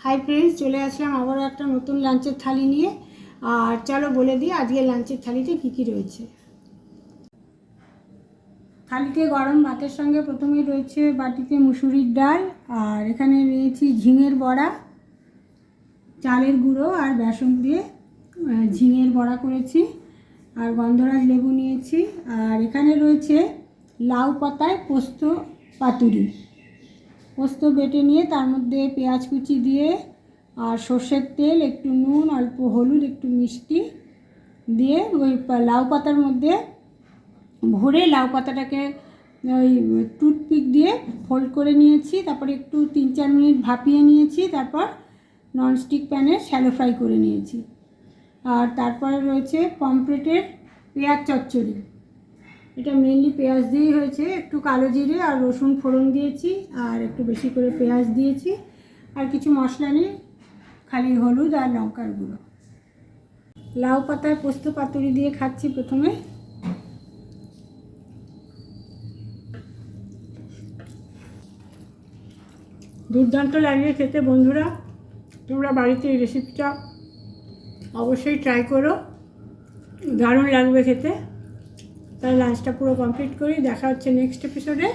Hi friends, চলে আসলাম আবারও একটা নতুন লাঞ্চের থালি নিয়ে। আর চলো বলে দিই আজকে লাঞ্চের থালিতে কী কী রয়েছে। থালিতে গরম ভাতের সঙ্গে প্রথমেই রয়েছে বাটিতে মুসুরির ডাল, আর এখানে নিয়েছি ঝিঙের বড়া, চালের গুঁড়ো আর বেসন দিয়ে ঝিঙের বড়া করেছি, আর গন্ধরাজ লেবু নিয়েছি। আর এখানে রয়েছে লাউ পাতায় পোস্ত পাতুরি, পোস্ত বেটে নিয়ে তার মধ্যে পেঁয়াজ কুচি দিয়ে আর সর্ষের তেল, একটু নুন, অল্প হলুদ, একটু মিষ্টি দিয়ে ওই লাউ পাতার মধ্যে ভরে লাউ পাতাটাকে ওই টুথপিক দিয়ে ফোল্ড করে নিয়েছি। তারপরে একটু 3-4 মিনিট ভাপিয়ে নিয়েছি, তারপর ননস্টিক প্যানে শ্যালো ফ্রাই করে নিয়েছি। আর তারপরে রয়েছে পমফ্রেটের পেঁয়াজ চচ্চড়ি, এটা মেনলি পেঁয়াজ দিয়েই হয়েছে। একটু কালো জিরে আর রসুন ফোড়ন দিয়েছি, আর একটু বেশি করে পেঁয়াজ দিয়েছি, আর কিছু মশলা নেই, খালি হলুদ আর লঙ্কার গুঁড়ো। লাউ পাতায় পোস্ত পাতুরি দিয়ে খাচ্ছি প্রথমে। দুর্দান্ত লাগে খেতে বন্ধুরা, তোমরা বাড়িতে এই রেসিপিটা অবশ্যই ট্রাই করো, দারুণ লাগবে খেতে। তাহলে লাঞ্চটা পুরো কমপ্লিট করি, দেখা হচ্ছে নেক্সট এপিসোডে।